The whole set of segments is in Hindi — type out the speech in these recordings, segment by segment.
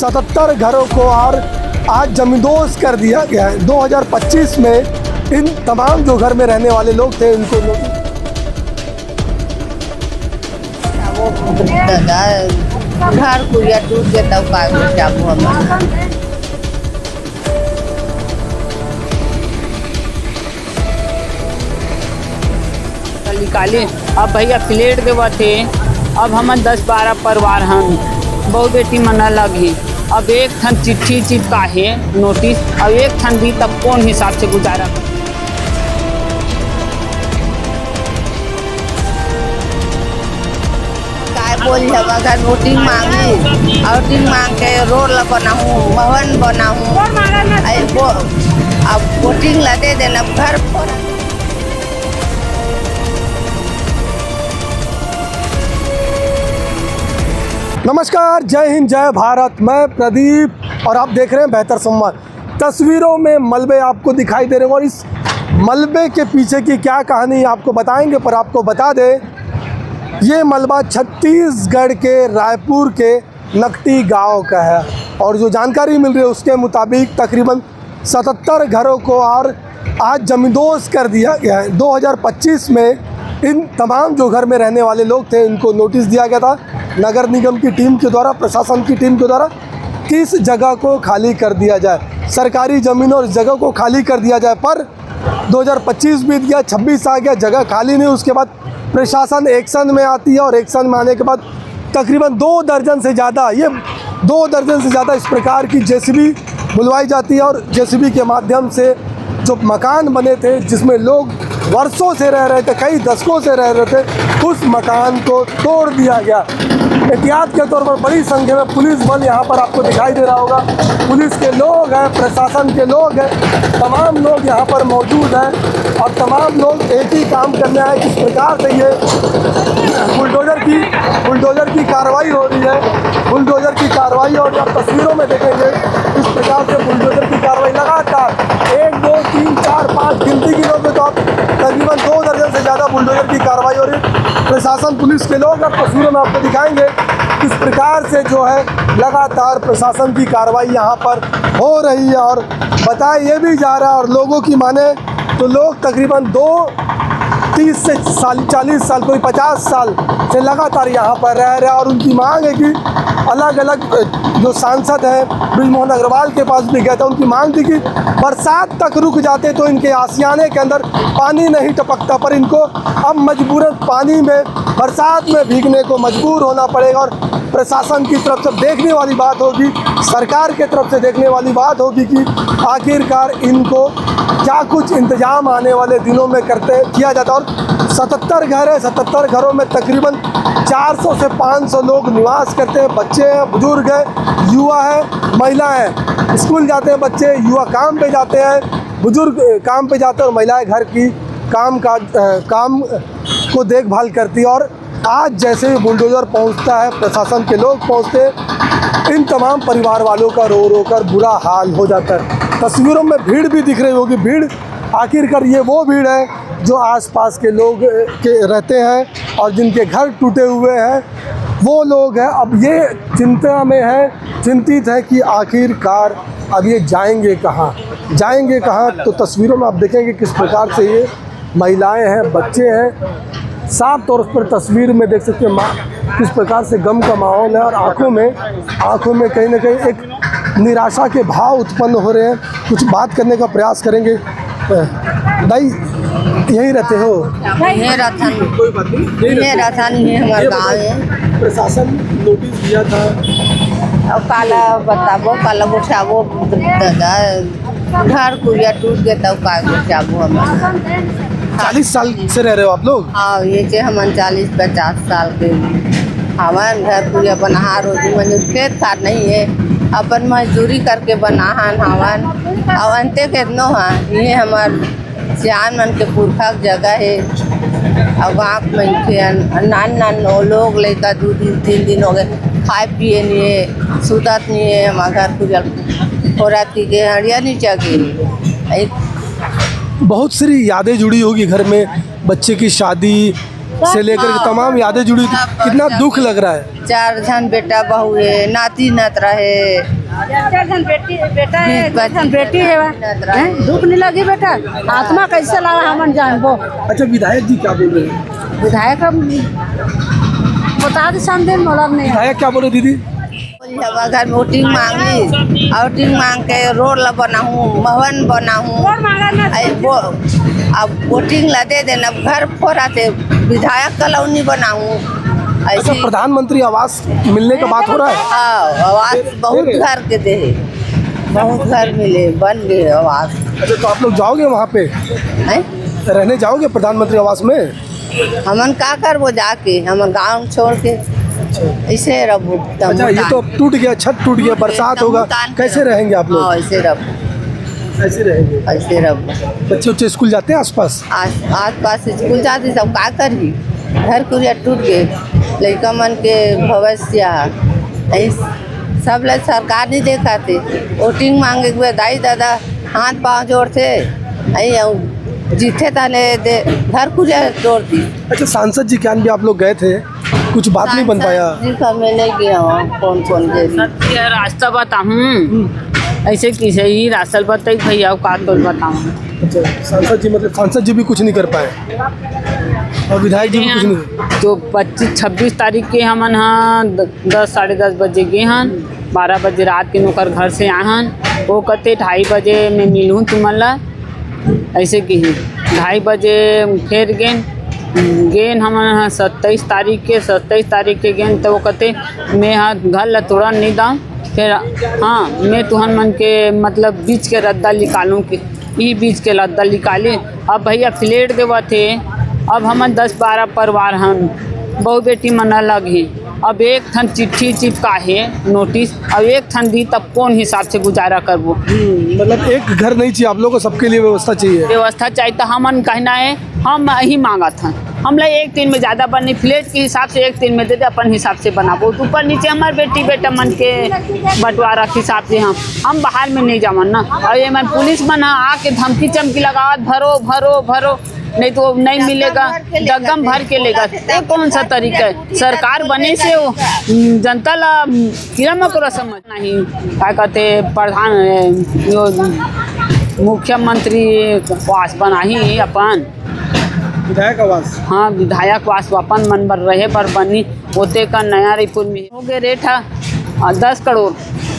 77 घरों को और आज जमींदोज कर दिया गया है। 2025 में इन तमाम जो घर में रहने वाले लोग थे उनको घर कुरिया टूट गया तब का निकाले। अब भैया फ्लैट देवा थे। अब हम 10-12 परिवार हम बहु बेटी मना लगी। अब एक ठन चिट्ठी चिपका है नोटिस, अब एक ठन भी तब कौन हिसाब से गुजारा। काय बोल अगर नोटिस मांगी और टिंग मांग के रोड ला बनाऊँ, भवन बनाऊँ, अब वोटिंग ला दे देना घर। नमस्कार, जय हिंद, जय भारत। मैं प्रदीप और आप देख रहे हैं बेहतर संवाद। तस्वीरों में मलबे आपको दिखाई दे रहे हैं और इस मलबे के पीछे की क्या कहानी आपको बताएंगे। पर आपको बता दें, ये मलबा छत्तीसगढ़ के रायपुर के नकटी गांव का है और जो जानकारी मिल रही है उसके मुताबिक तकरीबन 77 घरों को और आज जमींदोज कर दिया गया है। 2025 में इन तमाम जो घर में रहने वाले लोग थे उनको नोटिस दिया गया था नगर निगम की टीम के द्वारा, प्रशासन की टीम के द्वारा, किस जगह को खाली कर दिया जाए, सरकारी ज़मीन और इस जगह को खाली कर दिया जाए। पर 2025 बीत गया, 26 आ गया, जगह खाली नहीं। उसके बाद प्रशासन एक्शन में आती है और एक्शन में आने के बाद तकरीबन 2 दर्जन से ज़्यादा इस प्रकार की जेसीबी बुलवाई जाती है और जेसीबी के माध्यम से जो मकान बने थे जिसमें लोग वर्षों से रह रहे थे, कई दशकों से रह रहे थे, उस मकान को तोड़ दिया गया। एहतियात के तौर पर बड़ी संख्या में पुलिस बल यहाँ पर आपको दिखाई दे रहा होगा। पुलिस के लोग हैं, प्रशासन के लोग हैं, तमाम लोग यहाँ पर मौजूद हैं और तमाम लोग एक ही काम करने आए। किस प्रकार से ये बुलडोज़र की कार्रवाई हो रही है, बुलडोज़र की कार्रवाई। और आप तस्वीरों में देखेंगे इस प्रकार से बुलडोज़र की कार्रवाई लगातार 1, 2, 3, 4, 5 गिनती गिनोगे तो आप तकरीबन 2 दर्जन से ज़्यादा बुलडोज़र की कार्रवाई हो रही है। प्रशासन, पुलिस के लोग अब तस्वीरों में आपको दिखाएंगे किस प्रकार से जो है लगातार प्रशासन की कार्रवाई यहाँ पर हो रही है। और बताया ये भी जा रहा है और लोगों की माने तो लोग तकरीबन 30 से 40 साल, कोई 50 साल से लगातार यहाँ पर रह रहे हैं और उनकी मांग है कि अलग अलग जो सांसद हैं बृजमोहन अग्रवाल के पास भी गए थे, उनकी मांग थी कि बरसात तक रुक जाते तो इनके आशियाने के अंदर पानी नहीं टपकता, पर इनको अब मजबूरन पानी में बरसात में भीगने को मजबूर होना पड़ेगा। और प्रशासन की तरफ से देखने वाली बात होगी, सरकार के तरफ से देखने वाली बात होगी कि आखिरकार इनको क्या कुछ इंतजाम आने वाले दिनों में किया जाता। और 77 घर है, 77 घरों में तकरीबन 400 से 500 लोग निवास करते हैं। बच्चे हैं, बुजुर्ग हैं, युवा हैं, महिलाएं हैं। स्कूल जाते हैं बच्चे, युवा काम पे जाते हैं, बुजुर्ग काम पे जाते हैं और महिलाएं घर की काम को देखभाल करती है। और आज जैसे ही बुलडोज़र पहुंचता है, प्रशासन के लोग पहुंचते हैं, इन तमाम परिवार वालों का रो रो कर बुरा हाल हो जाता है। तस्वीरों में भीड़ भी दिख रही होगी। भीड़ आखिरकार ये वो भीड़ है जो आसपास के लोग रहते हैं और जिनके घर टूटे हुए हैं, वो लोग हैं। अब ये चिंता में है, चिंतित है कि आखिरकार अब ये जाएंगे कहाँ। तो तस्वीरों में आप देखेंगे किस प्रकार से ये महिलाएं हैं, बच्चे हैं। साफ तौर पर तस्वीर में देख सकते हैं किस प्रकार से गम का माहौल है और आँखों में कहीं ना कहीं एक निराशा के भाव उत्पन्न हो रहे हैं। कुछ बात करने का प्रयास करेंगे। भाई यहीं रहते हो? यहीं रहता नहीं, हमारा गाँव है। प्रशासन नोटिस दिया था, अब काला बताबो घर कुरिया टूट गया तब का बताबो। हम 40 साल से रह रहे हो आप लोग? हाँ, ये हम 40-50 साल के हमारे घर कुरिया बना रोजी मंजूर, खेत खार नहीं है, अपन मजदूरी करके बनाहन हवन अवंते कितनो है। ये हमार सियान मन के पुरखा जगह है। अब आँख में नान लोग लेकर 2 दिन 3 दिन हो गए, खाए पिए नहीं है, सुतत नहीं है। हमारे घर कुरिया हो राती के हड़िया नहीं चाहिए। बहुत सारी यादें जुड़ी होगी घर में, बच्चे की शादी, से लेकर के तमाम यादें जुड़ी हुई थी। कितना दुख लग रहा है। 4 जन बेटा बहू है, नाती नत रहे, 4 जन बेटा है, 2 जन बेटी है। हैं? दुख नहीं लगी बेटा, आत्मा कैसे लगा हमन जानबो। अच्छा, विधायक जी क्या बोल रहे हैं? विधायक बता दे सामने मोलर नहीं है। विधायक क्या बोल रहे दीदी? हमारे घर में वोटिंग मांगी, वोटिंग मांग के रोड ला बनाऊँ, भवन बनाऊँ। अब वोटिंग ला दे देना, घर फोराते विधायक कॉलोनी बनाऊँ। अच्छा, प्रधानमंत्री आवास मिलने का बात हो रहा है? हाँ, आवास बहुत घर के दे, बहुत घर मिले, बन गए आवास। अच्छा, तो आप लोग जाओगे वहाँ पे हैं? रहने, जाओगे प्रधानमंत्री आवास में? हमन का कर वो जाके, हम गाँव छोड़ के ऐसे रब। अच्छा, ये तो टूट गया, छत टूट गया, बरसात होगा, कैसे रहेंगे आप लोग? ऐसे रब, ऐसे रहेंगे। ऐसे रब। बच्चे स्कूल जाते हैं आसपास? आस पास स्कूल जाते, सब का करी, घर कुरिया टूट गए, लड़का मन के भविष्य सब लोग सरकार नहीं देखाते। वोटिंग मांगे हुए दाई दादा हाथ पाँव जोड़ते, जीते ताले दे घर कुरिया तोड़ती। अच्छा, सांसद जी क्या भी आप लोग गए थे, कुछ बात नहीं बन पाया? जी का मैं नहीं गया हूँ, कौन गए रास्ता बताऊँ ऐसे किसे ही रास्ता बताई भैया का तो बताऊँ। अच्छा, सांसद जी मतलब सांसद जी भी कुछ नहीं कर पाए और विधायक जी भी कुछ नहीं। तो 25-26 तारीख के हमन हाँ 10 साढ़े 10 बजे गए हन, 12 बजे रात के नौकर घर से आए हन। वो कहते 2:30 बजे मैं मिलूँ तुमन ला, ऐसे की 2:30 बजे फिर गेन हम 27 तारीख के गेन। तो वो कहते मैं हाँ घर ला तोड़ा नहीं दाऊँ, फिर हाँ मैं तुहन मन के मतलब बीच के रद्दा निकालूँ कि ई बीच के रद्दा निकाले। अब भैया फ्लैट देवा थे, अब हम 10-12 परिवार हम बहु बेटी मन अलग ही। अब एक ठन चिट्ठी चिपका है नोटिस, अब एक ठन दी तब कौन हिसाब से गुजारा करबो। मतलब एक घर नहीं चाहिए आप लोगों को, सबके लिए व्यवस्था चाहिए। व्यवस्था चाहिए तो हमन कहना है हम ही मांगा था, हम लोग 1 दिन में ज़्यादा बनी फ्लैट के हिसाब से 1 दिन में दे दे, अपन हिसाब से बनाबो। तो ऊपर नीचे हमारे बेटी बेटा मन के बंटवारा के हिसाब से हम बाहर में नहीं जावन ना। और ये मैं पुलिस मन आके धमकी चमकी लगावत भरो भरो भरो, नहीं तो नहीं मिलेगा, डगम भर के लेगा। ये कौन सा तरीका है? सरकार बने से वो जनता ला कीड़ा मकोड़ा समझ नहीं। क्या कहते मुख्यमंत्री आवास बनाही अपन विधायक आवास, हाँ विधायक आवास अपन मन बर रहे पर बनी होते का नया रिपुर में हो गए रेट है 10 करोड़।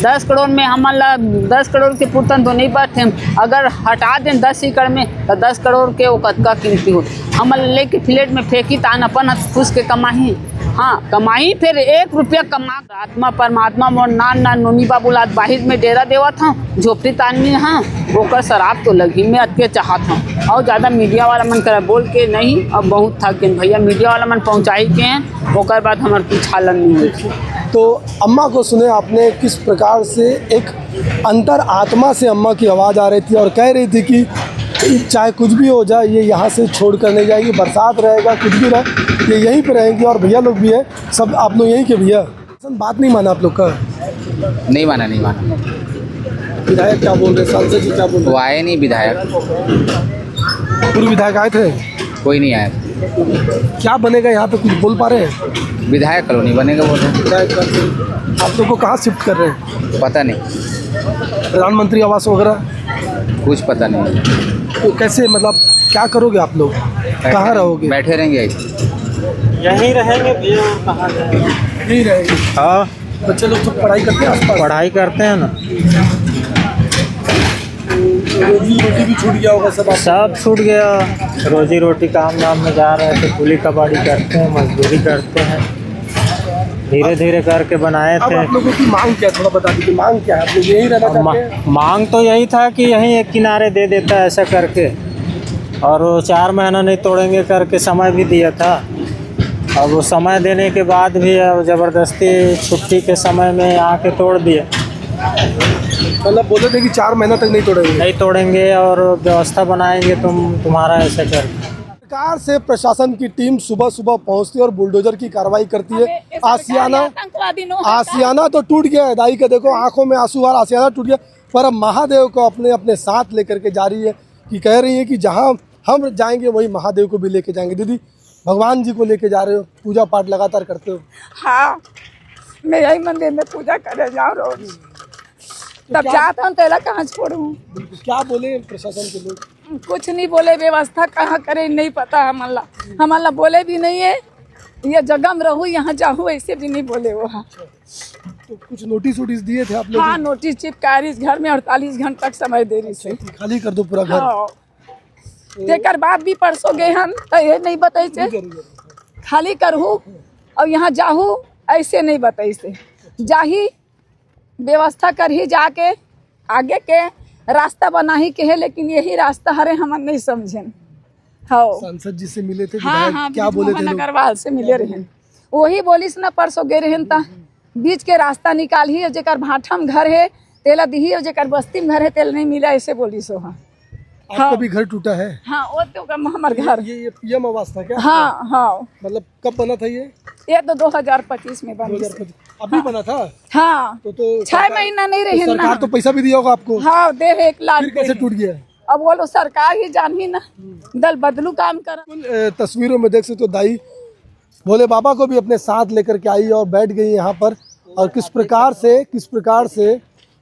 10 करोड़ में हमन ला 10 करोड़ के पुतन तो नहीं बैठे, अगर हटा दें 10 एकड़ में तो 10 करोड़ के वो कतका कीमती हो। हमन लेके फ्लैट में फेंकी तान अपन खुश के कमाही, हाँ कमाई फिर 1 रुपया कमा। आत्मा परमात्मा मोर नान नोनी बाबूलाद बाहिर में डेरा देवा था, झोपड़ी ताननी हाँ ओकर शराब तो लगी मैं अतके चाहत हूँ। और ज़्यादा मीडिया वाला मन कर बोल के नहीं, अब बहुत थक गए भैया, मीडिया वाला मन पहुँचाई के हैं, ओकर बाद हमारे कुछ हालन नहीं हुई। तो अम्मा को सुने आपने किस प्रकार से एक अंतर आत्मा से अम्मा की आवाज़ आ रही थी और कह रही थी कि चाहे कुछ भी हो जाए ये यहाँ से छोड़ कर नहीं जाएगी, बरसात रहेगा कुछ भी रहे ये यहीं पे रहेंगी। और भैया लोग भी है सब, आप लोग यहीं के भैया, बात नहीं माना आप लोग का? नहीं माना। विधायक क्या बोल रहे, सांसद जी क्या बोल रहे? वो आए नहीं विधायक, पूर्व विधायक आए थे, कोई नहीं आया। क्या बनेगा यहाँ पे, कुछ बोल पा रहे हैं? विधायक कॉलोनी बनेगा बोल रहे हैं। विधायक आप लोग को कहाँ शिफ्ट कर रहे हैं? पता नहीं, प्रधानमंत्री आवास वगैरह कुछ पता नहीं। तो कैसे मतलब क्या करोगे आप लोग, कहाँ रहोगे? बैठे रहेंगे यहीं रहेंगे भैया, कहाँ जाएंगे? यहीं रहेंगे। हाँ, बच्चे लोग सब पढ़ाई करते हैं आसपास? पढ़ाई करते हैं ना। रोजी रोटी भी छूट गया होगा सब छूट गया, रोजी रोटी काम नाम में जा रहे थे, कुली कबाड़ी करते हैं, मजदूरी करते हैं, धीरे धीरे करके बनाए अब थे। आप लोगों की मांग क्या, थोड़ा बता दीजिए मांग क्या है? आप लोग यहीं रहना चाहते हैं? मांग तो यही था कि यहीं एक किनारे दे देता है ऐसा करके, और वो 4 महीना नहीं तोड़ेंगे करके समय भी दिया था। अब वो समय देने के बाद भी अब ज़बरदस्ती छुट्टी के समय में आके तोड़ दिए। मतलब बोले थे कि 4 महीना तक नहीं तोड़ेंगे और व्यवस्था बनाएंगे तुम्हारा ऐसा कर। सरकार से प्रशासन की टीम सुबह सुबह पहुंचती है और बुलडोजर की कार्रवाई करती है। आसियाना तो टूट गया है, दाई का देखो आंखों में आंसू आ रहा, आसियाना टूट गया, पर अब महादेव को अपने साथ लेकर के जा रही है कि कह रही है कि जहां हम जाएंगे वही महादेव को भी लेके जाएंगे। दीदी भगवान जी को लेके जा रहे हो, पूजा पाठ लगातार करते हो। हाँ, मैं यही मंदिर में पूजा करे जाऊँ रोज। तब जाता हूँ तेरा कहाँ छोड़ूँ। बिल्कुल। क्या बोले प्रशासन के लोग? कुछ नहीं बोले, व्यवस्था कहाँ करे नहीं पता हमारा बोले भी नहीं है, ये जगह में रहूँ यहाँ जाऊँ ऐसे भी नहीं बोले वो। हाँ, तो कुछ नोटिस वोटिस दिए थे आप लोग? हाँ, नोटिस चिपका रही, घर में 48 घंटा तक समय दे रही से। खाली कर दो पूरा घर। हाँ, तेकर बाद भी परसों गए हम तो ये नहीं बताई से खाली करहूँ और यहाँ जाहूँ ऐसे नहीं बताई से। जाही व्यवस्था कर ही जाके आगे के रास्ता बना ही के है, लेकिन यही रास्ता हरे हम नहीं समझे। हाँ, सांसद जी से मिले थे? हाँ, हाँ, क्या बोले थे? अग्रवाल से मिले रहे, वही बोलिस ना परसों गए रहे ता बीच के रास्ता निकाल ही, जेकर भाठा में घर है तेला दी, और जेकर बस्ती में घर है तेल नहीं मिला ऐसे बोलिस। हाँ, आपका भी घर टूटा है? हाँ, वो तो हमारे घर। ये पीएम आवास था क्या? हाँ, हाँ, मतलब कब बना था ये? ये तो 2025 में बनी। 2025 अभी बना था? हाँ, तो 6 महीना नहीं रहे सरकार ना। तो पैसा भी दिया होगा आपको? हाँ, दे 1 लाख। फिर कैसे टूट गया? अब वो लोग सरकार ही जान ही ना, दल बदलू काम कर। तस्वीरों में देख सकते हो दाई भोले बाबा को भी अपने साथ लेकर के आई और बैठ गई यहाँ पर, और किस प्रकार से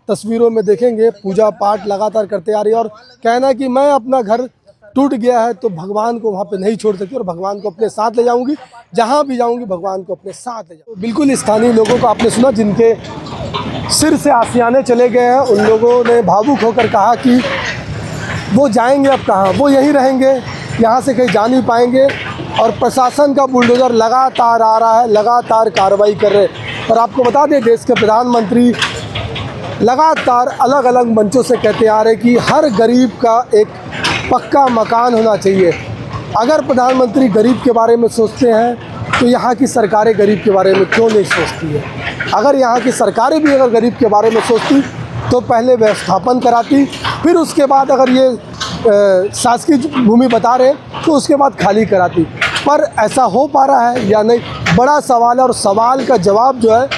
तस्वीरों में देखेंगे पूजा पाठ लगातार करते आ रही है। और कहना कि मैं अपना घर टूट गया है तो भगवान को वहाँ पे नहीं छोड़ सकती और भगवान को अपने साथ ले जाऊंगी, जहाँ भी जाऊंगी भगवान को अपने साथ ले जाऊंगी। बिल्कुल स्थानीय लोगों को आपने सुना जिनके सिर से आसियाने चले गए हैं, उन लोगों ने भावुक होकर कहा कि वो जाएंगे अब कहाँ, वो यहीं रहेंगे, यहाँ से कहीं जा नहीं पाएंगे। और प्रशासन का बुलडोज़र लगातार आ रहा है, लगातार कार्रवाई कर रहे हैं। और आपको बता दें देश के प्रधानमंत्री लगातार अलग अलग मंचों से कहते आ रहे कि हर गरीब का एक पक्का मकान होना चाहिए। अगर प्रधानमंत्री गरीब के बारे में सोचते हैं तो यहाँ की सरकारें गरीब के बारे में क्यों नहीं सोचती है? अगर यहाँ की सरकारें भी अगर गरीब के बारे में सोचती तो पहले व्यवस्थापन कराती, फिर उसके बाद अगर ये शासकीय भूमि बता रहे तो उसके बाद खाली कराती। पर ऐसा हो पा रहा है या नहीं, बड़ा सवाल है। और सवाल का जवाब जो है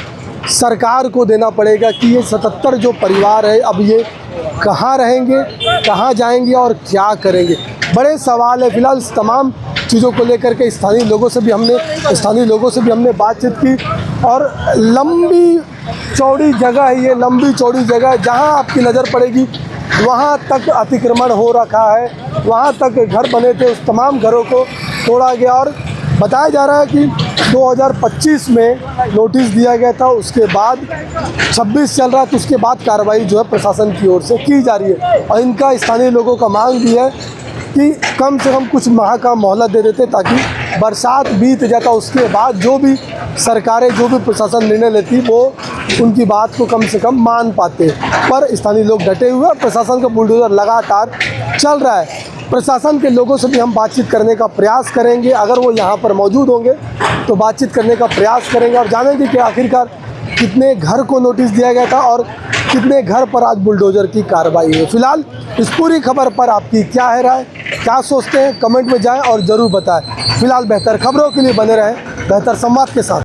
सरकार को देना पड़ेगा कि ये 77 जो परिवार है अब ये कहाँ रहेंगे, कहाँ जाएंगे और क्या करेंगे, बड़े सवाल है। फिलहाल इस तमाम चीज़ों को लेकर के स्थानीय लोगों से भी हमने बातचीत की। और लंबी चौड़ी जगह है ये, लंबी चौड़ी जगह, जहाँ आपकी नज़र पड़ेगी वहाँ तक अतिक्रमण हो रखा है, वहाँ तक घर बने थे, उस तमाम घरों को तोड़ा गया। और बताया जा रहा है कि 2025 में नोटिस दिया गया था, उसके बाद 26 चल रहा है, तो उसके बाद कार्रवाई जो है प्रशासन की ओर से की जा रही है। और इनका स्थानीय लोगों का मांग भी है कि कम से कम कुछ माह का मोहलत दे देते ताकि बरसात बीत जाता, उसके बाद जो भी सरकारें, जो भी प्रशासन निर्णय लेती वो उनकी बात को कम से कम मान पाते। पर स्थानीय लोग डटे हुए, प्रशासन का बुलडोज़र लगातार चल रहा है। प्रशासन के लोगों से भी हम बातचीत करने का प्रयास करेंगे, अगर वो यहाँ पर मौजूद होंगे तो बातचीत करने का प्रयास करेंगे और जानेंगे कि आखिरकार कितने घर को नोटिस दिया गया था और कितने घर पर आज बुलडोज़र की कार्रवाई है। फिलहाल इस पूरी खबर पर आपकी क्या है राय, क्या सोचते हैं, कमेंट में जाएं और ज़रूर बताएं। फिलहाल बेहतर खबरों के लिए बने रहें बेहतर संवाद के साथ।